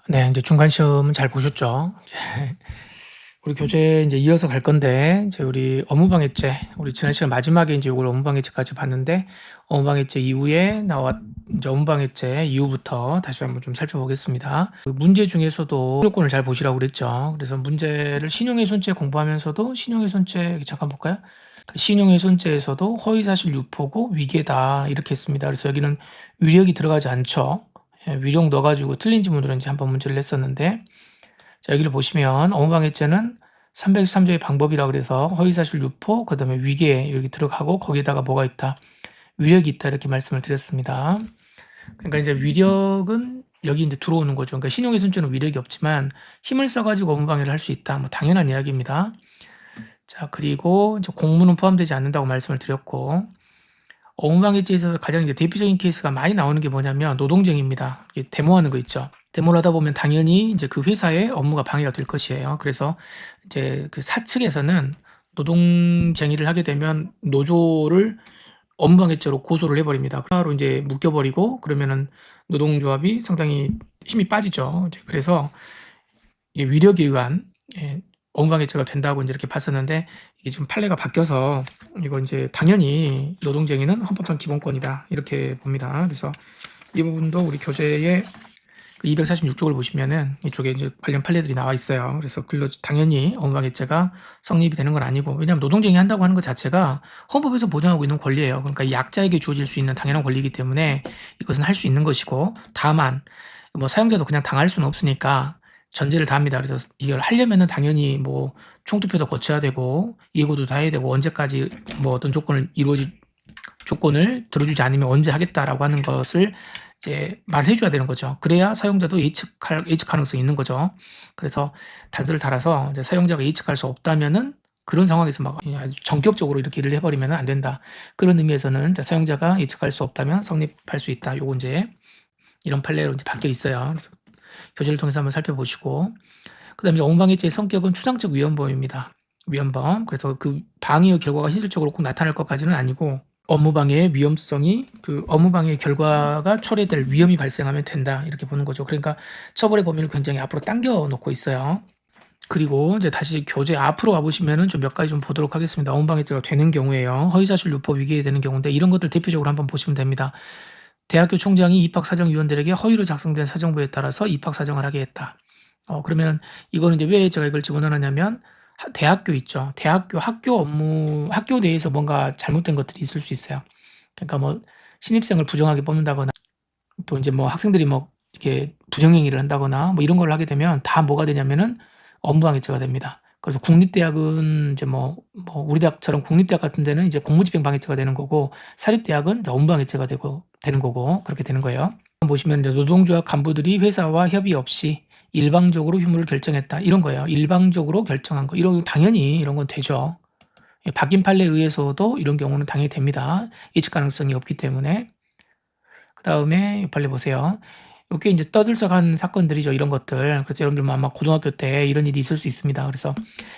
네. 인제 중간 시험은 잘 보셨죠? 이제 우리 교재 인제 이어서 갈 건데 이제 우리 업무방해죄 우리 지난 시간 마지막에 인제 요걸 업무방해죄까지 봤는데 업무방해죄 이후에 인제 업무방해죄 이후부터 다시 한번 좀 살펴보겠습니다. 그 문제 중에서도 요건을 잘 보시라고 그랬죠. 그래서 문제를 신용훼손죄 공부하면서도 신용훼손죄 잠깐 볼까요? 그 신용훼손죄에서도 허위사실 유포고 위계다 이렇게 했습니다. 그래서 여기는 위력이 들어가지 않죠. 예, 위력 넣어 가지고 틀린 지문으로 인제 한번 문제를 냈었는데 자 여기를 보시면 업무방해죄는 323조의 방법이라 그래서 허위사실 유포 그다음에 위계 여기 들어가고 거기에다가 뭐가 있다? 위력이 있다 이렇게 말씀을 드렸습니다. 그러니까 이제 위력은 여기 인제 들어오는 거죠. 그러니까 신용훼손죄는 위력이 없지만 힘을 써 가지고 업무방해를 할 수 있다. 뭐 당연한 이야기입니다. 자 그리고 이제 공무는 포함되지 않는다고 말씀을 드렸고 업무방해죄에 있어서 가장 이제 대표적인 케이스가 많이 나오는 게 뭐냐면 노동쟁입니다. 이게 데모하는 거 있죠. 데모를 하다 보면 당연히 이제 그 회사의 업무가 방해가 될 것이에요. 그래서 이제 그 사측에서는 노동쟁의를 하게 되면 노조를 업무방해죄로 고소를 해버립니다. 하나로 이제 묶여버리고 그러면은 노동조합이 상당히 힘이 빠지죠. 이제 그래서 이게 위력에 의한 업무방해죄가 된다고 이제 이렇게 봤었는데 이게 지금 판례가 바뀌어서 이거 이제 당연히 노동쟁의는 헌법상 기본권이다 이렇게 봅니다. 그래서 이 부분도 우리 교재에 그 246쪽을 보시면은 이쪽에 이제 관련 판례들이 나와 있어요. 그래서 당연히 업무방해죄가 성립이 되는 건 아니고 왜냐하면 노동쟁의 한다고 하는 것 자체가 헌법에서 보장하고 있는 권리예요. 그러니까 이 약자에게 주어질 수 있는 당연한 권리이기 때문에 이것은 할 수 있는 것이고 다만 뭐 사용자도 그냥 당할 수는 없으니까 전제를 다합니다. 그래서 이걸 하려면은 당연히 뭐 총투표도 거쳐야 되고 예고도 다 해야 되고 언제까지 뭐 어떤 조건을 들어주지 않으면 언제 하겠다라고 하는 것을 이제 말해 줘야 되는 거죠. 그래야 사용자도 예측 가능성이 있는 거죠. 그래서 단서를 달아서 이제 사용자가 예측할 수 없다면은 그런 상황에서 막 아주 전격적으로 이렇게 일을 해버리면 안 된다. 그런 의미에서는 이제 사용자가 예측할 수 없다면 성립할 수 있다. 요거 이제 이런 판례로 이제 바뀌어 있어요. 그래서 교재를 통해서 한번 살펴보시고 그다음에 업무방해죄의 성격은 추상적 위헌범입니다. 위헌범. 그래서 그 방해의 결과가 실질적으로 꼭 나타날 것까지는 아니고 업무방해의 위험성이 그 업무방해의 결과가 초래될 위험이 발생하면 된다 이렇게 보는 거죠. 그러니까 처벌의 범위를 굉장히 앞으로 당겨 놓고 있어요. 그리고 이제 다시 교재 앞으로 가보시면은 좀 몇 가지 좀 보도록 하겠습니다. 업무방해죄가 되는 경우에요. 허위사실 유포 위계에 되는 경우인데 이런 것들 대표적으로 한번 보시면 됩니다. 대학교 총장이 입학사정위원들에게 허위로 작성된 사정보에 따라서 입학사정을 하게 했다. 그러면 이거는 이제 왜 제가 이걸 집어넣었냐면 대학교 있죠. 학교 내에서 뭔가 잘못된 것들이 있을 수 있어요. 그러니까 뭐 신입생을 부정하게 뽑는다거나 또 이제 뭐 학생들이 뭐 이렇게 부정행위를 한다거나 뭐 이런 걸 하게 되면 다 뭐가 되냐면은 업무방해죄가 됩니다. 그래서 국립대학은 이제 뭐 우리 대학처럼 국립대학 같은 데는 이제 공무집행 방해죄가 되는 거고 사립대학은 이제 업무방해죄가 되는 거고 그렇게 되는 거예요. 보시면 이제 노동조합 간부들이 회사와 협의 없이 일방적으로 휴무를 결정했다 이런 거예요. 일방적으로 결정한 거 이런 당연히 이런 건 되죠. 바뀐 판례에 의해서도 이런 경우는 당연히 됩니다. 예측 가능성이 없기 때문에. 그다음에 이 판례 보세요. 요게 인제 떠들썩한 사건들이죠, 이런 것들. 그래서 여러분들 아마 고등학교 때 이런 일이 있을 수 있습니다. 그래서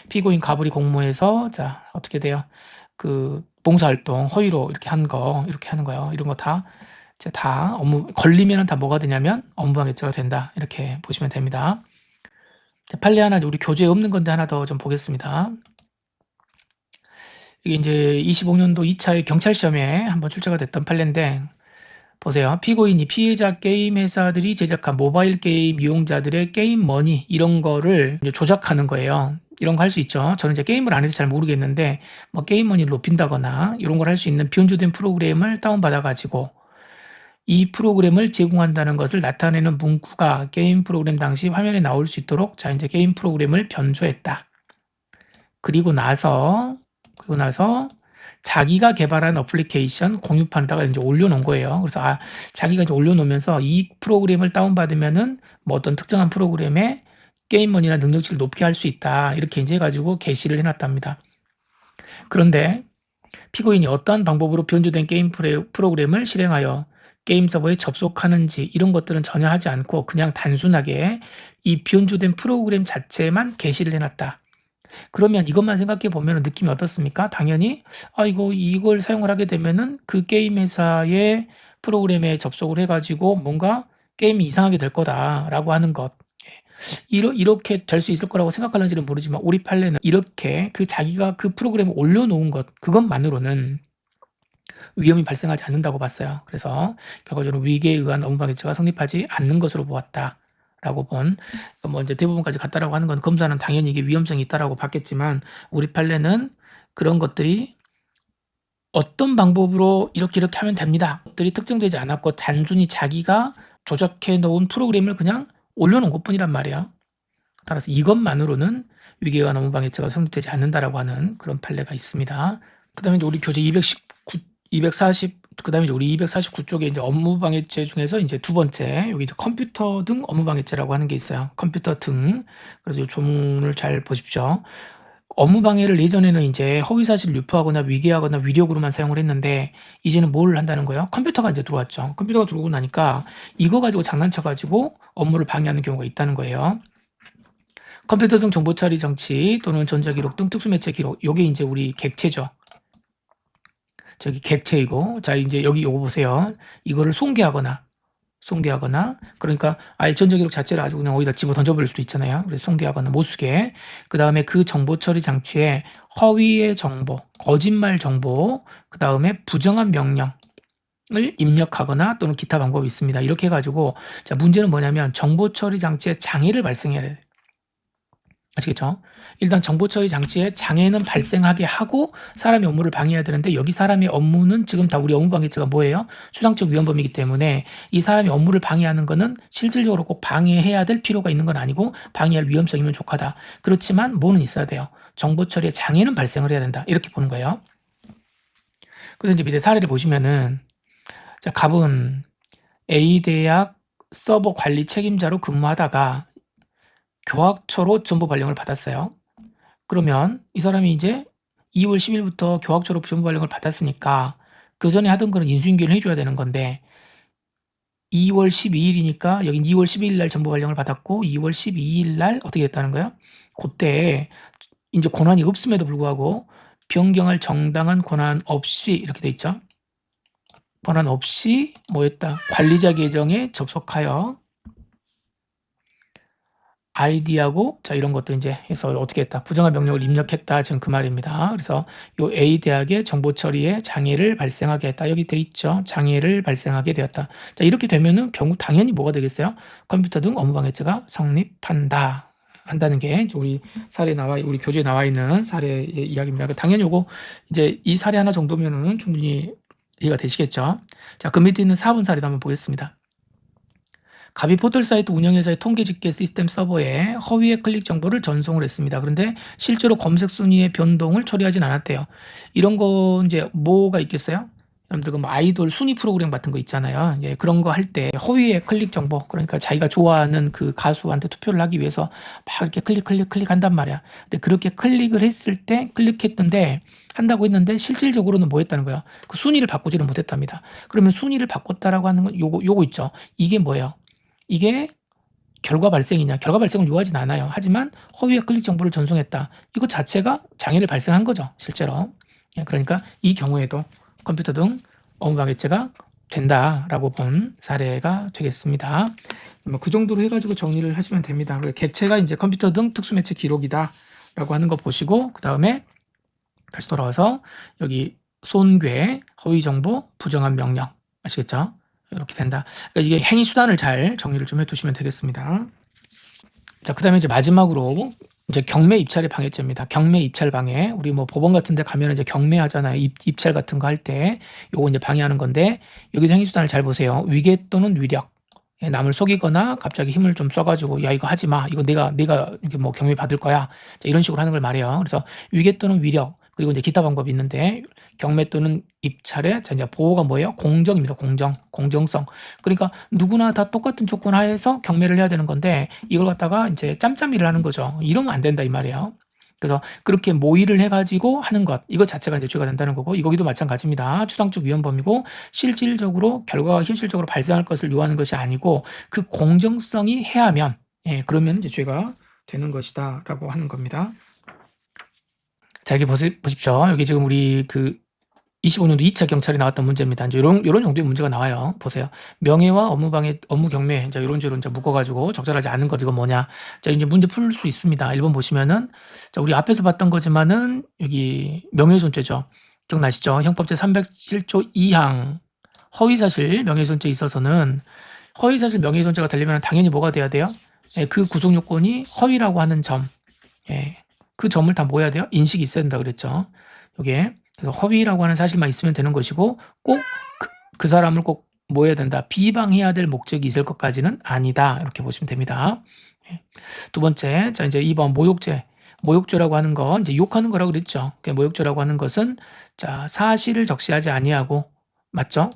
피고인 가불이 공모해서 자 어떻게 돼요? 그 봉사활동 허위로 이렇게 하는 거요. 이런 거 다 이제 다 걸리면은 다 뭐가 되냐면 업무방해죄가 된다. 이렇게 보시면 됩니다. 자 판례 하나 우리 교재에 없는 건데 하나 더 좀 보겠습니다. 이게 인제 25년도 2차의 경찰 시험에 한번 출제가 됐던 판례인데 보세요. 피고인이 피해자 게임 회사들이 제작한 모바일 게임 이용자들의 게임 머니 이런 거를 이제 조작하는 거예요. 이런 거 할 수 있죠. 저는 이제 게임을 안 해서 잘 모르겠는데 뭐 게임 머니를 높인다거나 이런 걸 할 수 있는 변조된 프로그램을 다운받아 가지고 이 프로그램을 제공한다는 것을 나타내는 문구가 게임 프로그램 당시 화면에 나올 수 있도록 자 인제 게임 프로그램을 변조했다. 그리고 나서 자기가 개발한 어플리케이션 공유판에다가 인제 올려놓은 거예요. 그래서 자기가 이제 올려놓으면서 이 프로그램을 다운받으면은 뭐 어떤 특정한 프로그램의 게임머니나 능력치를 높게 할 수 있다. 이렇게 인제 해 가지고 게시를 해 놨답니다. 그런데 피고인이 어떠한 방법으로 변조된 게임 프로그램을 실행하여 게임 서버에 접속하는지 이런 것들은 전혀 하지 않고 그냥 단순하게 이 변조된 프로그램 자체만 게시를 해 놨다. 그러면 이것만 생각해 보면은 느낌이 어떻습니까? 당연히 이걸 사용을 하게 되면은 그 게임 회사의 프로그램에 접속을 해 가지고 뭔가 '게임이 이상하게 될 거다.'라고 하는 것. 이렇게 될 수 있을 거라고 생각하는지는 모르지만 우리 판례는 이렇게 자기가 그 프로그램을 올려놓은 것 그것만으로는 위험이 발생하지 않는다고 봤어요. 그래서 결과적으로 위계에 의한 업무방해죄가 성립하지 않는 것으로 보았다라고 본, 뭐 이제 대부분까지 갔다라고 하는 건 검사는 당연히 이게 위험성이 있다라고 봤겠지만 우리 판례는 그런 것들이 어떤 방법으로 이렇게 하면 됩니다. 것들이 특정되지 않았고 단순히 자기가 조작해 놓은 프로그램을 그냥 올려놓은 것뿐이란 말이야. 따라서 이것만으로는 위계에 의한 업무방해죄가 성립되지 않는다라고 하는 그런 판례가 있습니다. 그다음에 이제 우리 교재 219, 240 그다음에 이제 우리 249쪽에 이제 업무방해죄 중에서 이제 두 번째 여기 이제 컴퓨터 등 업무방해죄라고 하는 게 있어요. 컴퓨터 등. 그래서 이 조문을 잘 보십시오. 업무방해를 예전에는 이제 허위사실을 유포하거나 위계하거나 위력으로만 사용을 했는데 이제는 뭘 한다는 거예요? 컴퓨터가 이제 들어왔죠. 컴퓨터가 들어오고 나니까 이거 가지고 장난쳐가지고 업무를 방해하는 경우가 있다는 거예요. 컴퓨터 등 정보 처리 장치 또는 전자기록 등 특수매체 기록, 요게 이제 우리 객체죠. 저기 객체이고, 자 이제 여기 요거 보세요. 이거를 손괴하거나 그러니까 아예 전자기록 자체를 아주 그냥 어디다 집어 던져버릴 수도 있잖아요. 그래서 손괴하거나 못쓰게. 그 다음에 그 정보 처리 장치에 허위의 정보, 거짓말 정보, 그 다음에 부정한 명령을 입력하거나 또는 기타 방법이 있습니다. 이렇게 해가지고 자 문제는 뭐냐면 정보 처리 장치에 장애를 발생해야 돼요. 아시겠죠? 일단 정보 처리 장치에 장애는 발생하게 하고 사람의 업무를 방해해야 되는데 여기 사람의 업무는 지금 다 우리 업무방해죄가 뭐예요? 추상적 위헌범이기 때문에 이 사람이 업무를 방해하는 거는 실질적으로 꼭 방해해야 될 필요가 있는 건 아니고 방해할 위험성이면 족하다. 그렇지만 뭐는 있어야 돼요? 정보 처리에 장애는 발생을 해야 된다. 이렇게 보는 거예요. 그래서 이제 밑에 사례를 보시면은 자 갑은 A대학 서버 관리 책임자로 근무하다가 교학처로 정보 발령을 받았어요. 그러면 이 사람이 이제 2월 10일부터 교학처로 정보 발령을 받았으니까 그 전에 하던 거는 인수인계를 해줘야 되는 건데 2월 12일이니까 여기 2월 12일 날 정보 발령을 받았고 2월 12일 날 어떻게 됐다는 거예요? 그때 이제 권한이 없음에도 불구하고 변경할 정당한 권한 없이 이렇게 돼 있죠. 권한 없이 뭐였다? 관리자 계정에 접속하여 아이디하고 자 이런 것도 이제 해서 어떻게 했다 부정한 명령을 입력했다 지금 그 말입니다. 그래서 요 A 대학의 정보 처리에 장애를 발생하게 했다 여기 돼 있죠. 장애를 발생하게 되었다. 자 이렇게 되면은 결국 당연히 뭐가 되겠어요? 컴퓨터 등 업무방해죄가 성립한다. 한다는 게 우리 사례 우리 교재에 나와 있는 사례의 이야기입니다. 당연히 요거 이제 이 사례 하나 정도면은 충분히 이해가 되시겠죠. 자, 그 밑에 있는 4번 사례도 한번 보겠습니다. 갑이 포털 사이트 운영회사의 통계 집계 시스템 서버에 허위의 클릭 정보를 전송을 했습니다. 그런데 실제로 검색 순위의 변동을 처리하진 않았대요. 이런 거 이제 뭐가 있겠어요? 여러분들 뭐 아이돌 순위 프로그램 같은 거 있잖아요. 예, 그런 거 할 때 허위의 클릭 정보, 그러니까 자기가 좋아하는 그 가수한테 투표를 하기 위해서 막 이렇게 클릭한단 말이야. 근데 그렇게 클릭을 했을 때 클릭했던데 한다고 했는데 실질적으로는 뭐 했다는 거야? 그 순위를 바꾸지를 못했답니다. 그러면 순위를 바꿨다라고 하는 건 요거 있죠. 이게 뭐예요? 이게 결과 발생이냐? 결과 발생을 요하진 않아요. 하지만 허위의 클릭 정보를 전송했다. 이거 자체가 장애를 발생한 거죠. 실제로. 그러니까 이 경우에도 컴퓨터 등 업무방해죄가 된다라고 본 사례가 되겠습니다. 그 정도로 해가지고 정리를 하시면 됩니다. 객체가 이제 컴퓨터 등 특수매체 기록이다라고 하는 거 보시고 그 다음에 다시 돌아와서 여기 손괴, 허위정보, 부정한 명령 아시겠죠? 이렇게 된다. 그러니까 이게 행위 수단을 잘 정리를 좀 해두시면 되겠습니다. 자, 그다음에 이제 마지막으로 이제 경매 입찰의 방해죄입니다. 경매 입찰 방해. 우리 뭐 법원 같은 데 가면 이제 경매하잖아요. 입찰 같은 거 할 때 요거 이제 방해하는 건데 여기서 행위 수단을 잘 보세요. 위계 또는 위력. 남을 속이거나 갑자기 힘을 좀 써가지고 야 이거 하지 마. 이거 내가 이렇게 뭐 경매 받을 거야. 자, 이런 식으로 하는 걸 말해요. 그래서 위계 또는 위력. 그리고 이제 기타 방법이 있는데 경매 또는 입찰에 자 이제 보호가 뭐예요? 공정입니다. 공정성. 그러니까 누구나 다 똑같은 조건 하에서 경매를 해야 되는 건데 이걸 갖다가 이제 짬짬이를 하는 거죠. 이러면 안 된다 이 말이에요. 그래서 그렇게 모의를 해가지고 하는 것 이거 자체가 이제 죄가 된다는 거고 이거기도 마찬가지입니다. 추상적 위헌범이고 실질적으로 결과가 현실적으로 발생할 것을 요하는 것이 아니고 그 공정성이 해하면 예, 그러면 이제 죄가 되는 것이다라고 하는 겁니다. 자 여기 보십시오. 여기 지금 우리 그 25년도 2차 경찰이 나왔던 문제입니다. 이제 요런 정도의 문제가 나와요. 보세요. 명예와 업무방해, 업무 경매, 이제 요런 식으로 이제 묶어가지고 적절하지 않은 것 이거 뭐냐. 자, 이제 문제 풀 수 있습니다. 1번 보시면은, 자, 우리 앞에서 봤던 거지만은, 여기 명예훼손죄죠. 기억나시죠? 형법 제307조 2항. 허위사실 명예훼손죄에 있어서는, 허위사실 명예훼손죄가 되려면 당연히 뭐가 돼야 돼요? 예, 그 구속 요건이 허위라고 하는 점. 예, 그 점을 다 뭐 해야 돼요? 인식이 있어야 된다 그랬죠. 요게. 그래서 허위라고 하는 사실만 있으면 되는 것이고 꼭 그 사람을 꼭 뭐 해야 된다. 비방해야 될 목적이 있을 것까지는 아니다. 이렇게 보시면 됩니다. 예. 두 번째, 자 이제 2번 모욕죄. 모욕죄라고 하는 건 이제 욕하는 거라고 그랬죠. 모욕죄라고 하는 것은 자 사실을 적시하지 아니하고 맞죠?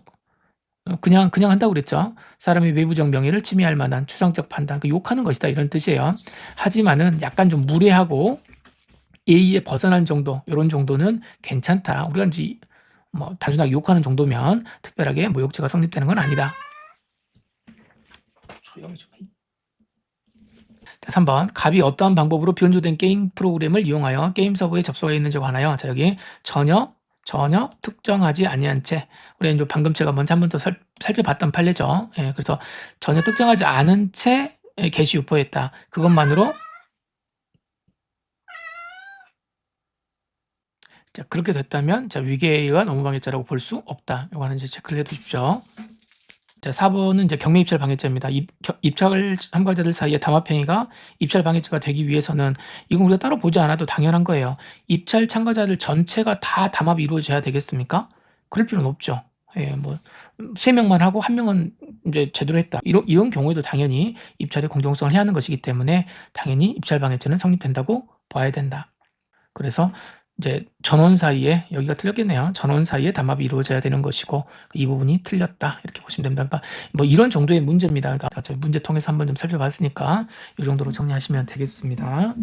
그냥 한다고 그랬죠. 사람의 외부적 명예를 침해할 만한 추상적 판단, 그 욕하는 것이다 이런 뜻이에요. 하지만은 약간 좀 무례하고 예의에 벗어난 정도, 요런 정도는 괜찮다. 우리가 이제 뭐 단순하게 욕하는 정도면 특별하게 모욕죄가 성립되는 건 아니다. 자, 3번. 갑이 어떠한 방법으로 변조된 게임 프로그램을 이용하여 게임 서버에 접속해 있는지 관하여 자 여기 전혀 특정하지 아니한 채 우리 이제 방금 제가 먼저 한 번 더 살펴봤던 판례죠. 예, 그래서 전혀 특정하지 않은 채 게시 유포했다. 그것만으로 자, 그렇게 됐다면 자, 위계에 의한 업무방해죄라고 볼 수 없다. 이거는 이제 체크를 해 두십시오. 자, 4번은 이제 경매 입찰 방해죄입니다. 입찰 참가자들 사이에 담합 행위가 입찰 방해죄가 되기 위해서는 이건 우리가 따로 보지 않아도 당연한 거예요. 입찰 참가자들 전체가 다 담합이 이루어져야 되겠습니까? 그럴 필요는 없죠. 예, 뭐 3명만 하고 1명은 이제 제대로 했다. 이런 경우에도 당연히 입찰의 공정성을 해야 하는 것이기 때문에 당연히 입찰 방해죄는 성립된다고 봐야 된다. 그래서 이제 전원 사이에 여기가 틀렸겠네요. 전원 사이에 담합이 이루어져야 되는 것이고 이 부분이 틀렸다 이렇게 보시면 됩니다. 그러니까 뭐 이런 정도의 문제입니다. 그러니까 저희 문제 통해서 한번 좀 살펴봤으니까 이 정도로 정리하시면 되겠습니다.